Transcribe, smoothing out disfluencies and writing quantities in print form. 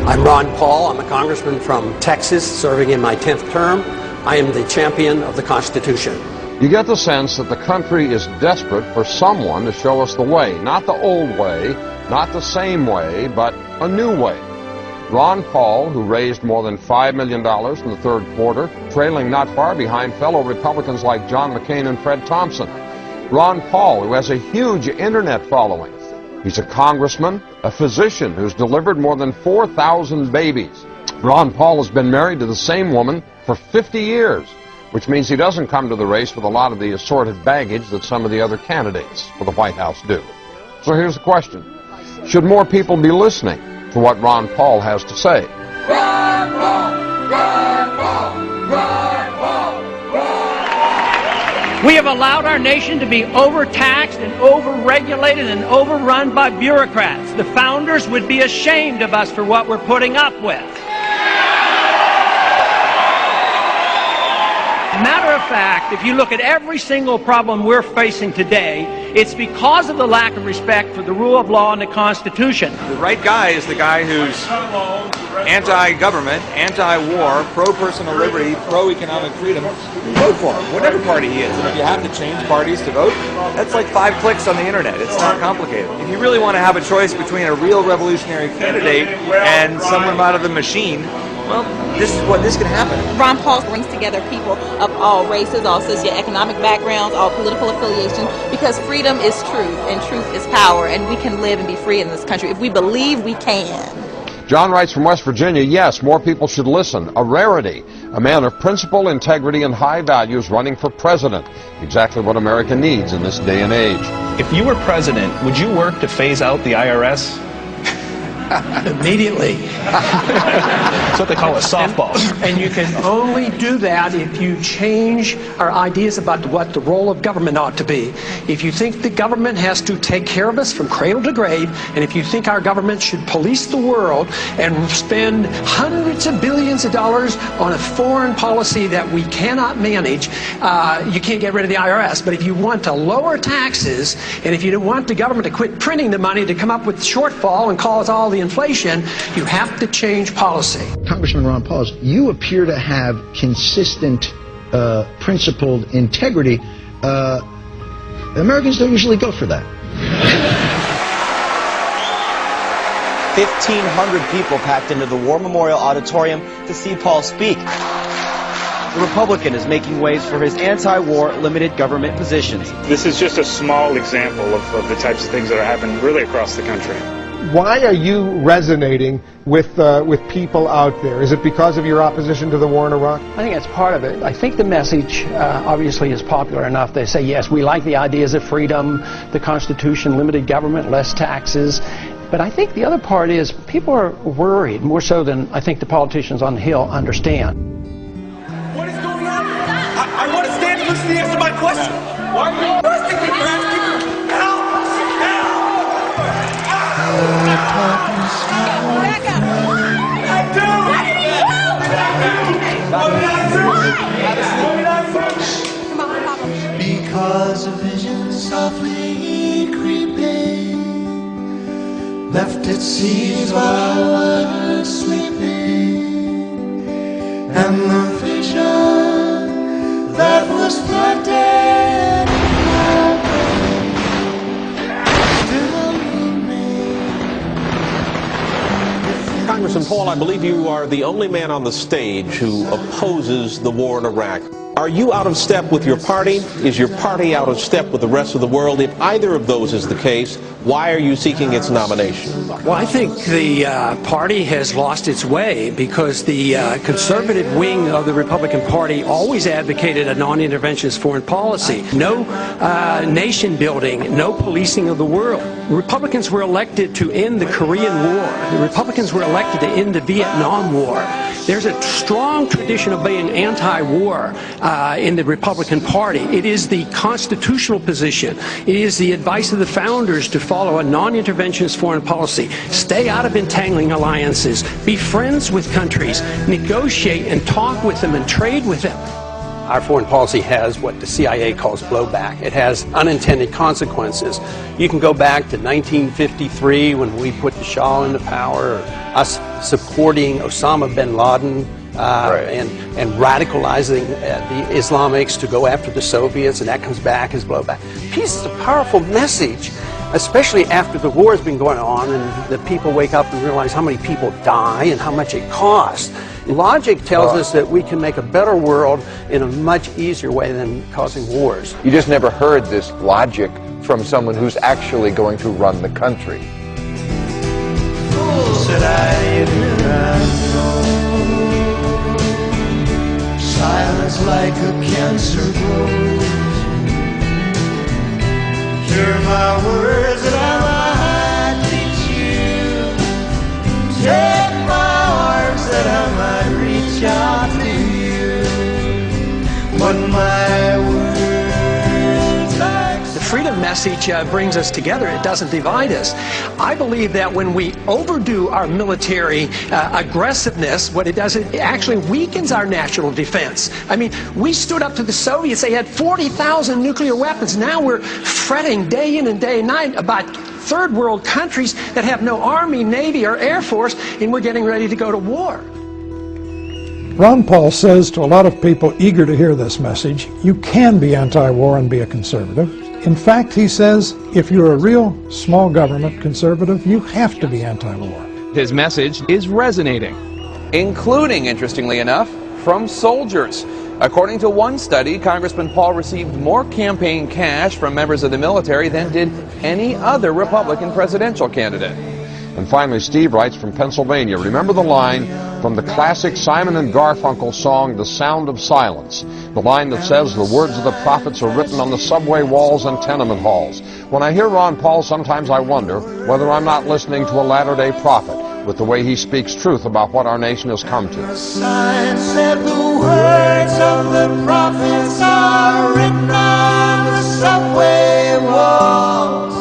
I'm Ron Paul. I'm a congressman from Texas, serving in my 10th term. I am the champion of the Constitution. You get the sense that the country is desperate for someone to show us the way. Not the old way, not the same way, but a new way. Ron Paul, who raised more than $5 million in the third quarter, trailing not far behind fellow Republicans like John McCain and Fred Thompson. Ron Paul, who has a huge internet following. He's a congressman, a physician who's delivered more than 4,000 babies. Ron Paul has been married to the same woman for 50 years, which means he doesn't come to the race with a lot of the assorted baggage that some of the other candidates for the White House do. So here's the question. Should more people be listening to what Ron Paul has to say? Ron Paul! Ron Paul! Ron Paul! We have allowed our nation to be overtaxed and overregulated and overrun by bureaucrats. The founders would be ashamed of us for what we're putting up with. Matter of fact, if you look at every single problem we're facing today, it's because of the lack of respect for the rule of law and the Constitution. The right guy is the guy who's anti-government, anti-war, pro-personal liberty, pro-economic freedom. Vote for him, whatever party he is. And if you have to change parties to vote, that's like 5 clicks on the internet. It's not complicated. If you really want to have a choice between a real revolutionary candidate and someone out of the machine, well, this can happen. Ron Paul brings together people of all races, all socioeconomic backgrounds, all political affiliations, because freedom is truth, and truth is power, and we can live and be free in this country if we believe we can. John writes from West Virginia, yes, more people should listen. A rarity. A man of principle, integrity, and high values running for president. Exactly what America needs in this day and age. If you were president, would you work to phase out the IRS? Immediately. That's what they call a softball. And you can only do that if you change our ideas about what the role of government ought to be. If you think the government has to take care of us from cradle to grave, and if you think our government should police the world and spend hundreds of billions of dollars on a foreign policy that we cannot manage, you can't get rid of the IRS. But if you want to lower taxes, and if you want the government to quit printing the money to come up with shortfall and cause all the inflation, you have to change policy. Congressman Ron Paul, you appear to have consistent, principled integrity. Americans don't usually go for that. 1,500 people packed into the War Memorial Auditorium to see Paul speak. The Republican is making waves for his anti-war limited government positions. This is just a small example of the types of things that are happening really across the country. Why are you resonating with people out there? Is it because of your opposition to the war in Iraq? I think that's part of it. I think the message obviously is popular enough. They say, yes, we like the ideas of freedom, the Constitution, limited government, less taxes. But I think the other part is people are worried, more so than I think the politicians on the Hill understand. What is going on? I want to stand and listen to the answer to my question. Why are you arresting me? You're asking me help! Back up! I do! Why did he help? What did I do? What did I do? Come on, Papa. Because a vision softly creeping left its seeds while I was sleeping, and the vision that was planted in my Congressman Paul, I believe you are the only man on the stage who opposes the war in Iraq. Are you out of step with your party? Is your party out of step with the rest of the world? If either of those is the case, why are you seeking its nomination? Well, I think the party has lost its way because the conservative wing of the Republican Party always advocated a non-interventionist foreign policy. No nation building, no policing of the world. Republicans were elected to end the Korean War. The Republicans were elected to end the Vietnam War. There's a strong tradition of being anti-war in the Republican Party. It is the constitutional position. It is the advice of the founders to follow a non-interventionist foreign policy. Stay out of entangling alliances. Be friends with countries. Negotiate and talk with them and trade with them. Our foreign policy has what the CIA calls blowback. It has unintended consequences. You can go back to 1953 when we put the Shah into power, or us supporting Osama bin Laden and radicalizing the Islamics to go after the Soviets, and that comes back as blowback. Peace is a powerful message, especially after the war has been going on and the people wake up and realize how many people die and how much it costs. Logic tells us that we can make a better world in a much easier way than causing wars. You just never heard this logic from someone who's actually going to run the country. Fools that I know, silence like a cancer grows. Hear my words that I might teach you. Take my arms that I might reach out to you. But my words like the freedom message brings us together. It doesn't divide us. I believe that when we overdo our military aggressiveness, what it does, it actually weakens our national defense. I mean, we stood up to the Soviets. They had 40,000 nuclear weapons. Now we're fretting day in and day night about third world countries that have no army, navy, or air force, and we're getting ready to go to war. Ron Paul says to a lot of people eager to hear this message, you can be anti-war and be a conservative. In fact, he says, if you're a real small government conservative, you have to be anti-war. His message is resonating, including, interestingly enough, from soldiers. According to one study, Congressman Paul received more campaign cash from members of the military than did any other Republican presidential candidate. And finally, Steve writes from Pennsylvania, remember the line from the classic Simon and Garfunkel song, The Sound of Silence, the line that says the words of the prophets are written on the subway walls and tenement halls. When I hear Ron Paul, sometimes I wonder whether I'm not listening to a latter-day prophet with the way he speaks truth about what our nation has come to. the sign said the words of the prophets are written on the subway walls.